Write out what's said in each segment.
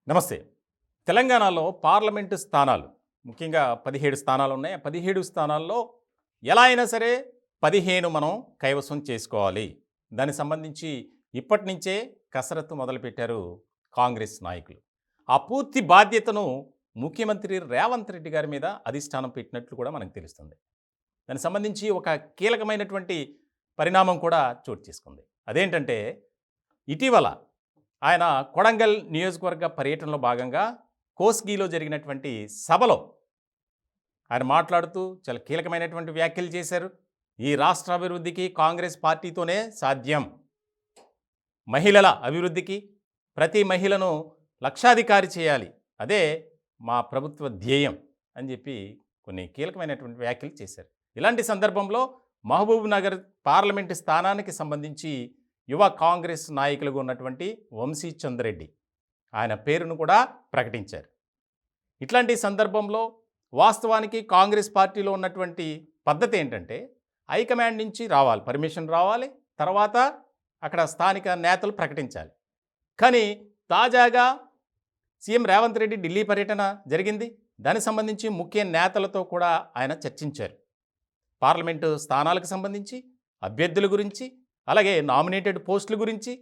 నమస్తే. తెలంగాణలో పార్లమెంటు స్థానాలు ముఖ్యంగా 17 స్థానాలు ఉన్నాయి. ఆ 17 స్థానాల్లో ఎలా అయినా సరే 15 మనం కైవసం చేసుకోవాలి. దానికి సంబంధించి ఇప్పటి నుంచే కసరత్తు మొదలుపెట్టారు కాంగ్రెస్ నాయకులు. ఆ పూర్తి బాధ్యతను ముఖ్యమంత్రి రేవంత్ రెడ్డి గారి మీద అధిష్టానం పెట్టినట్లు కూడా మనకు తెలుస్తుంది. దానికి సంబంధించి ఒక కీలకమైనటువంటి పరిణామం కూడా చోటు చేసుకుంది. అదేంటంటే ఇటీవల ఆయన కొడంగల్ నియోజకవర్గ పర్యటనలో భాగంగా కోస్గిలో జరిగినటువంటి సభలో ఆయన మాట్లాడుతూ చాలా కీలకమైనటువంటి వ్యాఖ్యలు చేశారు. ఈ రాష్ట్ర అభివృద్ధికి కాంగ్రెస్ పార్టీతోనే సాధ్యం. మహిళల అభివృద్ధికి ప్రతి మహిళను లక్షాధికారి చేయాలి. అదే మా ప్రభుత్వ ధ్యేయం అని చెప్పి కొన్ని కీలకమైనటువంటి వ్యాఖ్యలు చేశారు. ఇలాంటి సందర్భంలో మహబూబ్ నగర్ పార్లమెంటు స్థానానికి సంబంధించి యువ కాంగ్రెస్ నాయకులుగా ఉన్నటువంటి వంశీ చంద్రెడ్డి ఆయన పేరును కూడా ప్రకటించారు. ఇట్లాంటి సందర్భంలో వాస్తవానికి కాంగ్రెస్ పార్టీలో ఉన్నటువంటి పద్ధతి ఏంటంటే హైకమాండ్ నుంచి రావాలి, పర్మిషన్ రావాలి, తర్వాత అక్కడ స్థానిక నేతలు ప్రకటించాలి. కానీ తాజాగా సీఎం రేవంత్ రెడ్డి ఢిల్లీ పర్యటన జరిగింది. దానికి సంబంధించి ముఖ్య నేతలతో కూడా ఆయన చర్చించారు. పార్లమెంటు స్థానాలకు సంబంధించి, అభ్యర్థుల గురించి, అలాగే నామినేటెడ్ పోస్టుల గురించి,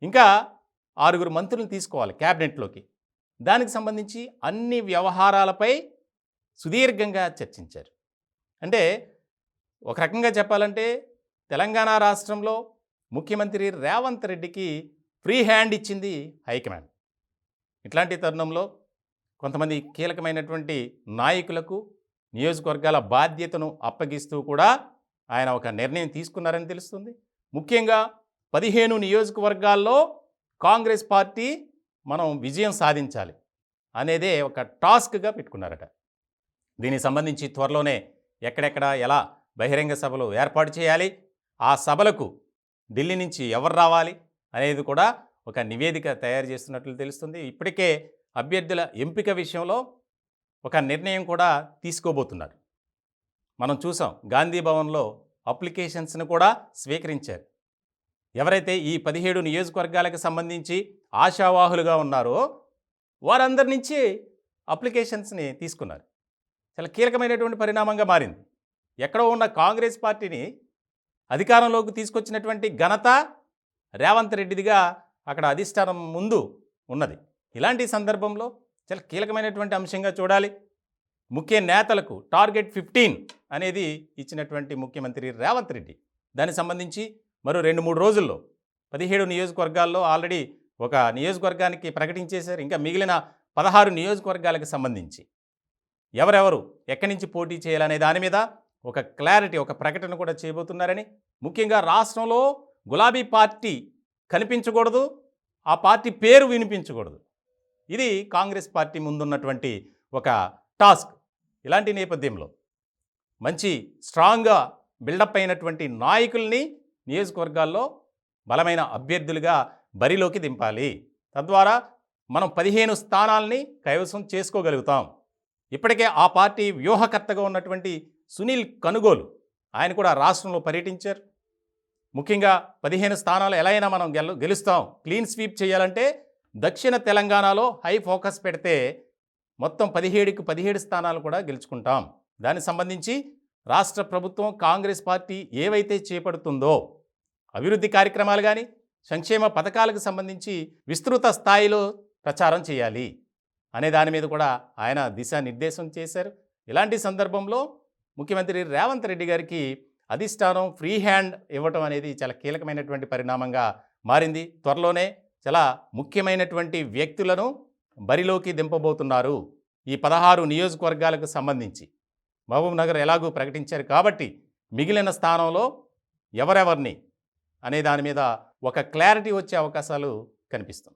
ఇంకా 6 మంత్రులను తీసుకోవాలి క్యాబినెట్లోకి. దానికి సంబంధించి అన్ని వ్యవహారాలపై సుదీర్ఘంగా చర్చించారు. అంటే ఒక రకంగా చెప్పాలంటే తెలంగాణ రాష్ట్రంలో ముఖ్యమంత్రి రేవంత్ రెడ్డికి ఫ్రీ హ్యాండ్ ఇచ్చింది హైకమాండ్. ఇట్లాంటి తరుణంలో కొంతమంది కీలకమైనటువంటి నాయకులకు నియోజకవర్గాల బాధ్యతను అప్పగిస్తూ కూడా ఆయన ఒక నిర్ణయం తీసుకున్నారని తెలుస్తుంది. ముఖ్యంగా 15 నియోజకవర్గాల్లో కాంగ్రెస్ పార్టీ మనం విజయం సాధించాలి అనేదే ఒక టాస్క్గా పెట్టుకున్నారట. దీనికి సంబంధించి త్వరలోనే ఎక్కడెక్కడ ఎలా బహిరంగ సభలు ఏర్పాటు చేయాలి, ఆ సభలకు ఢిల్లీ నుంచి ఎవరు రావాలి అనేది కూడా ఒక నివేదిక తయారు చేస్తున్నట్లు తెలుస్తుంది. ఇప్పటికే అభ్యర్థుల ఎంపిక విషయంలో ఒక నిర్ణయం కూడా తీసుకోబోతున్నారు. మనం చూసాం గాంధీ భవన్లో అప్లికేషన్స్ను కూడా స్వీకరించారు. ఎవరైతే ఈ 17 నియోజకవర్గాలకు సంబంధించి ఆశావాహులుగా ఉన్నారో వారందరి నుంచి అప్లికేషన్స్ని తీసుకున్నారు. చాలా కీలకమైనటువంటి పరిణామంగా మారింది. ఎక్కడో ఉన్న కాంగ్రెస్ పార్టీని అధికారంలోకి తీసుకొచ్చినటువంటి ఘనత రేవంత్ రెడ్డిదిగా అక్కడ అధిష్టానం ముందు ఉన్నది. ఇలాంటి సందర్భంలో చాలా కీలకమైనటువంటి అంశంగా చూడాలి. ముఖ్య నేతలకు టార్గెట్ 15 అనేది ఇచ్చినటువంటి ముఖ్యమంత్రి రేవంత్ రెడ్డి. దానికి సంబంధించి మరో 2-3 రోజుల్లో 17 నియోజకవర్గాల్లో ఆల్రెడీ ఒక నియోజకవర్గానికి ప్రకటించేశారు. ఇంకా మిగిలిన 16 నియోజకవర్గాలకు సంబంధించి ఎవరెవరు ఎక్కడి నుంచి పోటీ చేయాలనే దాని మీద ఒక క్లారిటీ, ఒక ప్రకటన కూడా చేయబోతున్నారని, ముఖ్యంగా రాష్ట్రంలో గులాబీ పార్టీ కనిపించకూడదు, ఆ పార్టీ పేరు వినిపించకూడదు. ఇది కాంగ్రెస్ పార్టీ ముందున్నటువంటి ఒక టాస్క్. ఇలాంటి నేపథ్యంలో మంచి స్ట్రాంగ్గా బిల్డప్ అయినటువంటి నాయకుల్ని నియోజకవర్గాల్లో బలమైన అభ్యర్థులుగా బరిలోకి దింపాలి. తద్వారా మనం 15 స్థానాల్ని కైవసం చేసుకోగలుగుతాం. ఇప్పటికే ఆ పార్టీ వ్యూహకర్తగా ఉన్నటువంటి సునీల్ కనుగోలు ఆయన కూడా రాష్ట్రంలో పర్యటించారు. ముఖ్యంగా 15 స్థానాలు ఎలా అయినా మనం గెలుస్తాం, క్లీన్ స్వీప్ చేయాలంటే దక్షిణ తెలంగాణలో హై ఫోకస్ పెడితే మొత్తం 17కి 17 స్థానాలు కూడా గెలుచుకుంటాం. దానికి సంబంధించి రాష్ట్ర ప్రభుత్వం కాంగ్రెస్ పార్టీ ఏవైతే చేపడుతుందో అభివృద్ధి కార్యక్రమాలు కానీ, సంక్షేమ పథకాలకు సంబంధించి విస్తృత స్థాయిలో ప్రచారం చేయాలి అనే దాని మీద కూడా ఆయన దిశానిర్దేశం చేశారు. ఇలాంటి సందర్భంలో ముఖ్యమంత్రి రేవంత్ రెడ్డి గారికి అధిష్టానం ఫ్రీ హ్యాండ్ ఇవ్వటం అనేది చాలా కీలకమైనటువంటి పరిణామంగా మారింది. త్వరలోనే చాలా ముఖ్యమైనటువంటి వ్యక్తులను బరిలోకి దింపబోతున్నారు. ఈ 16 నియోజకవర్గాలకు సంబంధించి మహబూబ్ నగర్ ఎలాగూ ప్రకటించారు కాబట్టి మిగిలిన స్థానంలో ఎవరెవరిని అనే దాని మీద ఒక క్లారిటీ వచ్చే అవకాశాలు కనిపిస్తుంది.